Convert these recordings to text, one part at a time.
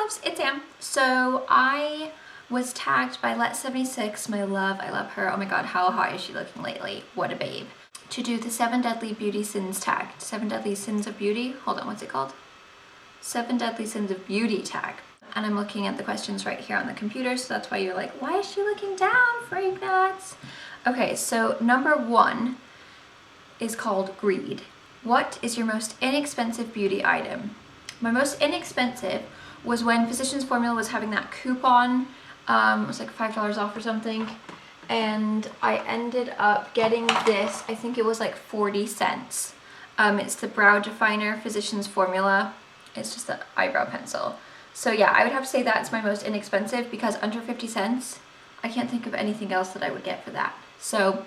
loves, it's Sam. So I was tagged by Let76, my love, I love her. Oh my god, how hot is she looking lately? What a babe. To do the 7 Deadly Beauty Sins tag. 7 Deadly Sins of Beauty? Hold on, what's it called? 7 Deadly Sins of Beauty tag. And I'm looking at the questions right here on the computer, so that's why you're like, why is she looking down, freak nuts? Okay, so number 1 is called Greed. What is your most inexpensive beauty item? My most inexpensive was when Physicians Formula was having that coupon. It was like $5 off or something. And I ended up getting this, I think it was like 40 cents. It's the Brow Definer Physicians Formula. It's just an eyebrow pencil. So yeah, I would have to say that's my most inexpensive because under 50 cents, I can't think of anything else that I would get for that. So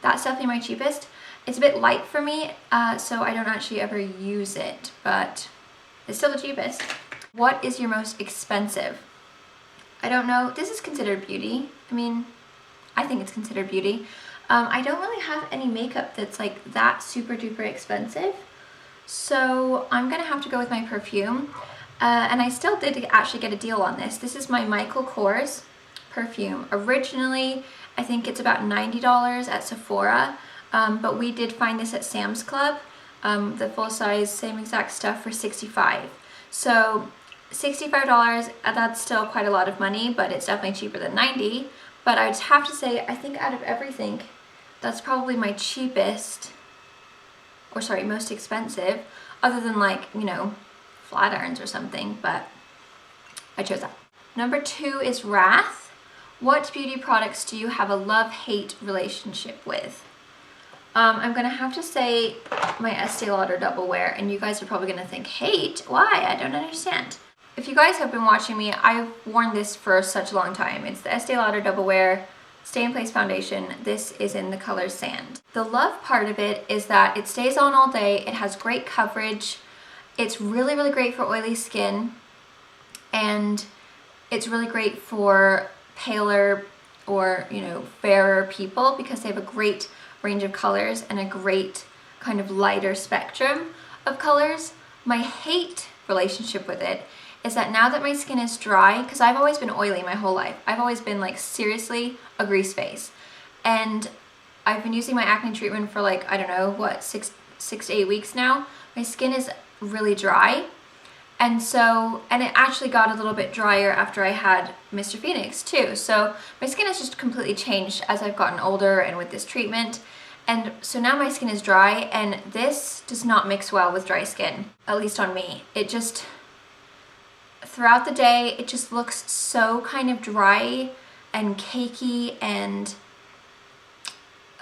that's definitely my cheapest. It's a bit light for me, so I don't actually ever use it, but it's still the cheapest. What is your most expensive? I don't know. This is considered beauty. I mean, I think it's considered beauty. I don't really have any makeup that's like that super duper expensive. So I'm gonna have to go with my perfume. And I still did actually get a deal on this. This is my Michael Kors perfume. Originally, I think it's about $90 at Sephora, but we did find this at Sam's Club, the full size, same exact stuff for $65. So $65, that's still quite a lot of money, but it's definitely cheaper than $90. But I'd have to say, I think out of everything, that's probably my cheapest, or sorry, most expensive, other than like, you know, Flatirons or something, but I chose that. Number 2 is Wrath. What beauty products do you have a love-hate relationship with? I'm gonna have to say my Estee Lauder Double Wear, and you guys are probably gonna think, hate? Why? I don't understand. If you guys have been watching me, I've worn this for such a long time. It's the Estee Lauder Double Wear Stay in Place Foundation. This is in the color Sand. The love part of it is that it stays on all day, it has great coverage, it's really, really great for oily skin, and it's really great for paler or, you know, fairer people because they have a great range of colors and a great kind of lighter spectrum of colors. My hate relationship with it is that now that my skin is dry, because I've always been oily my whole life, I've always been like seriously a grease face, and I've been using my acne treatment for like, I don't know, what, six to 8 weeks now. My skin is really dry, and it actually got a little bit drier after I had Mr. Phoenix too, so my skin has just completely changed as I've gotten older and with this treatment. And so now my skin is dry, and this does not mix well with dry skin, at least on me. It just, throughout the day, it just looks so kind of dry and cakey, and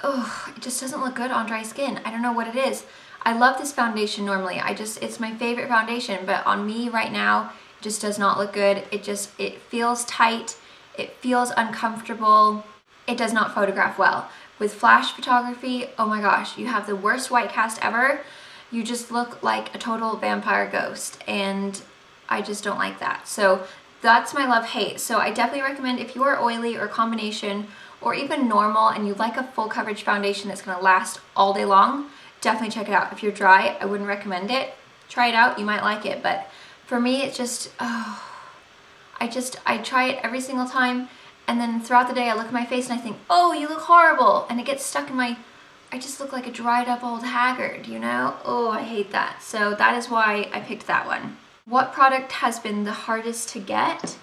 oh, it just doesn't look good on dry skin. I don't know what it is. I love this foundation normally. It's my favorite foundation, but on me right now, it just does not look good. It feels tight. It feels uncomfortable. It does not photograph well. With flash photography, oh my gosh, you have the worst white cast ever. You just look like a total vampire ghost, and I just don't like that. So that's my love-hate. So I definitely recommend if you are oily or combination or even normal and you like a full coverage foundation that's gonna last all day long, definitely check it out. If you're dry, I wouldn't recommend it. Try it out, you might like it, but for me, it's just, oh, I try it every single time, and then throughout the day, I look at my face and I think, oh, you look horrible, and it gets stuck in I just look like a dried up old haggard, you know? Oh, I hate that. So that is why I picked that one. What product has been the hardest to get?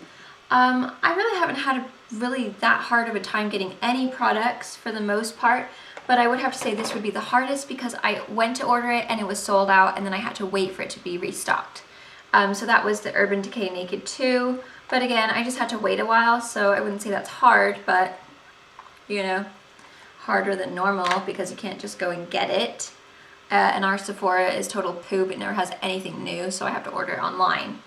I really haven't had really that hard of a time getting any products for the most part, but I would have to say this would be the hardest because I went to order it and it was sold out, and then I had to wait for it to be restocked. So that was the Urban Decay Naked 2, but again, I just had to wait a while, so I wouldn't say that's hard, but you know, harder than normal because you can't just go and get it. And our Sephora is total poop. It never has anything new, so I have to order it online,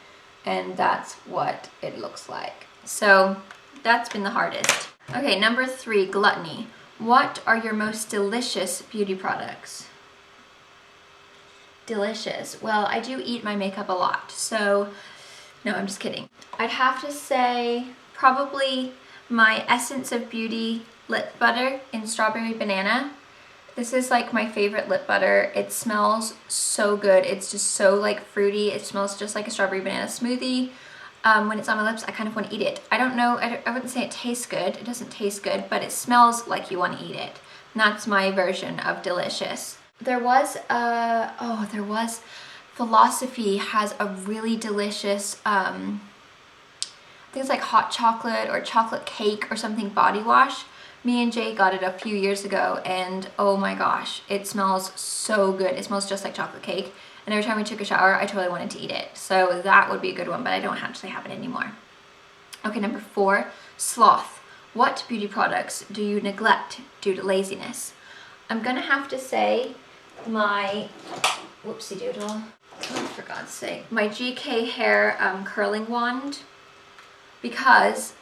and that's what it looks like. So that's been the hardest. Okay, number 3, Gluttony. What are your most delicious beauty products? Delicious. Well, I do eat my makeup a lot, so no, I'm just kidding. I'd have to say probably my Essence of Beauty lip butter in Strawberry Banana. This is like my favorite lip butter. It smells so good. It's just so like fruity. It smells just like a strawberry banana smoothie. when it's on my lips, I kind of want to eat it. I don't know, I wouldn't say it tastes good. It doesn't taste good, but it smells like you want to eat it. And that's my version of delicious. There was Philosophy has a really delicious, I think it's like hot chocolate or chocolate cake or something body wash. Me and Jay got it a few years ago and oh my gosh, it smells so good. It smells just like chocolate cake. And every time we took a shower, I totally wanted to eat it. So that would be a good one, but I don't actually have it anymore. Okay, number 4, sloth. What beauty products do you neglect due to laziness? I'm gonna have to say my, whoopsie doodle, oh, for God's sake, my GK hair curling wand, because,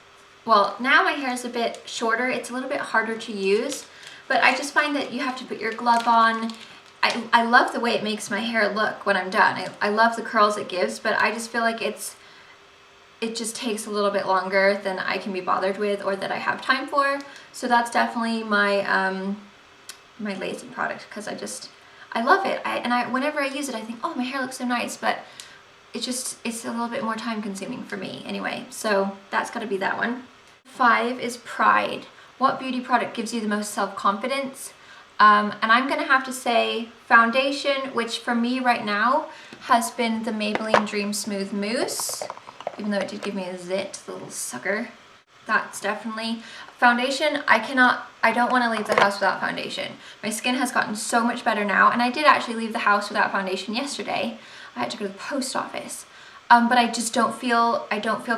well, now my hair is a bit shorter. It's a little bit harder to use, but I just find that you have to put your glove on. I love the way it makes my hair look when I'm done. I love the curls it gives, but I just feel like it just takes a little bit longer than I can be bothered with or that I have time for. So that's definitely my my lazy product, because I love it. Whenever I use it, I think, oh, my hair looks so nice, but it's a little bit more time consuming for me anyway. So that's got to be that one. 5 is pride. What beauty product gives you the most self-confidence? And I'm gonna have to say foundation, which for me right now has been the Maybelline Dream Smooth Mousse, even though it did give me a zit, the little sucker. That's definitely foundation. I don't want to leave the house without foundation. My skin has gotten so much better now, and I did actually leave the house without foundation yesterday. I had to go to the post office, but I just don't feel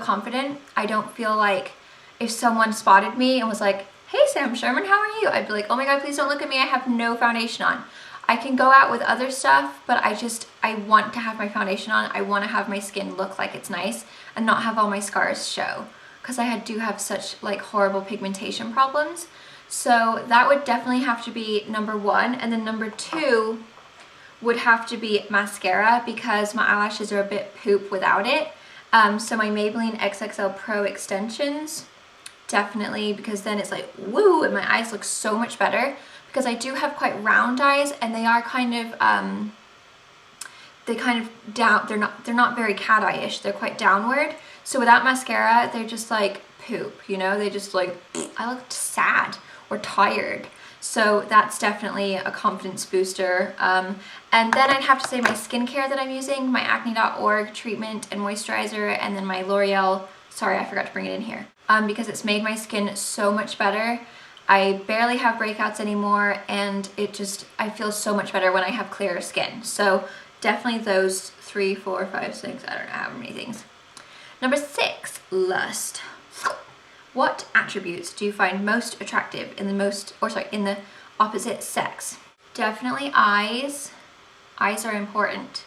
confident. I don't feel like if someone spotted me and was like, hey Sam Schuerman, how are you? I'd be like, oh my God, please don't look at me. I have no foundation on. I can go out with other stuff, but I want to have my foundation on. I want to have my skin look like it's nice and not have all my scars show, because I do have such like horrible pigmentation problems. So that would definitely have to be number 1. And then number 2 would have to be mascara, because my eyelashes are a bit poop without it. So my Maybelline XXL Pro extensions, definitely, because then it's like woo, and my eyes look so much better, because I do have quite round eyes, and they are kind of down, they're not very cat eye-ish, they're quite downward. So without mascara, they're just like poop, you know, they just like, I looked sad or tired. So that's definitely a confidence booster. And then I'd have to say my skincare that I'm using, my acne.org treatment and moisturizer, and then my L'Oreal, sorry, I forgot to bring it in here, because it's made my skin so much better. I barely have breakouts anymore, and I feel so much better when I have clearer skin. So definitely those 3, 4, 5, 6, I don't know how many things. Number 6, lust. What attributes do you find most attractive in the opposite sex? Definitely eyes. Eyes are important.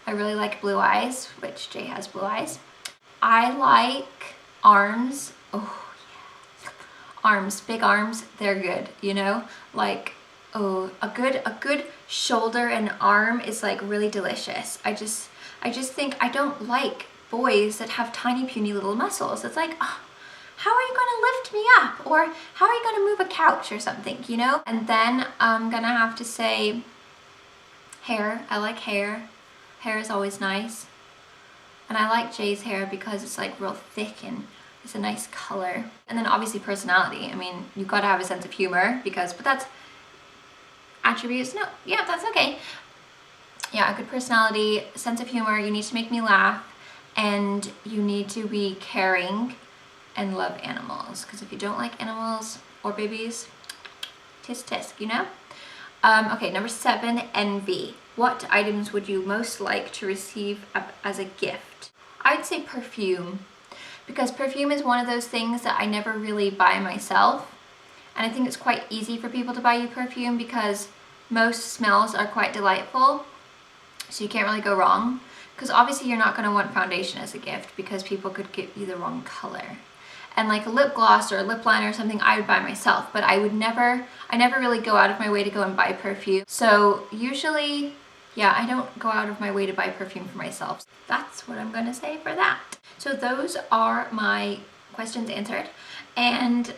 I really like blue eyes, which Jay has blue eyes. I like arms. Oh yeah. Arms, big arms, they're good, you know? Like, oh, a good shoulder and arm is like really delicious. I just think I don't like boys that have tiny puny little muscles. It's like, oh, how are you gonna lift me up? Or how are you gonna move a couch or something, you know? And then I'm gonna have to say hair. I like hair. Hair is always nice. And I like Jay's hair because it's like real thick and it's a nice color. And then obviously personality. I mean, you've got to have a sense of humor but that's attributes. No, yeah, that's okay. Yeah, a good personality, sense of humor. You need to make me laugh, and you need to be caring and love animals, because if you don't like animals or babies, tisk tisk, you know? Okay, number 7, envy. What items would you most like to receive as a gift? I'd say perfume, because perfume is one of those things that I never really buy myself, and I think it's quite easy for people to buy you perfume because most smells are quite delightful, so you can't really go wrong. Because obviously you're not going to want foundation as a gift, because people could give you the wrong color. And like a lip gloss or a lip liner or something, I would buy myself, but I never really go out of my way to go and buy perfume. So usually, yeah, I don't go out of my way to buy perfume for myself. That's what I'm gonna say for that. So those are my questions answered. And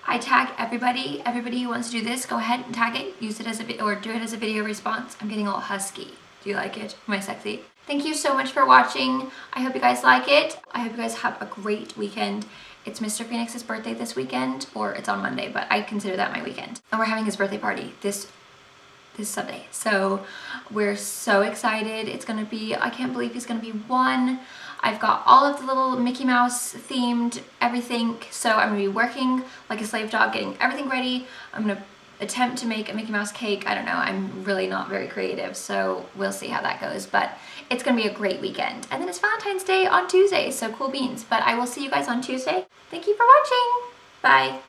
I tag everybody who wants to do this, go ahead and tag it, use it as or do it as a video response. I'm getting all husky. Do you like it? Am I sexy? Thank you so much for watching. I hope you guys like it. I hope you guys have a great weekend. It's Mr. Phoenix's birthday this weekend, or it's on Monday, but I consider that my weekend. And we're having his birthday party this Sunday. So we're so excited. It's gonna be, I can't believe he's gonna be 1. I've got all of the little Mickey Mouse themed everything. So I'm gonna be working like a slave dog, getting everything ready. I'm gonna attempt to make a Mickey Mouse cake. I don't know, I'm really not very creative, so we'll see how that goes, but it's gonna be a great weekend. And then it's Valentine's Day on Tuesday, so cool beans. But I will see you guys on Tuesday. Thank you for watching. Bye.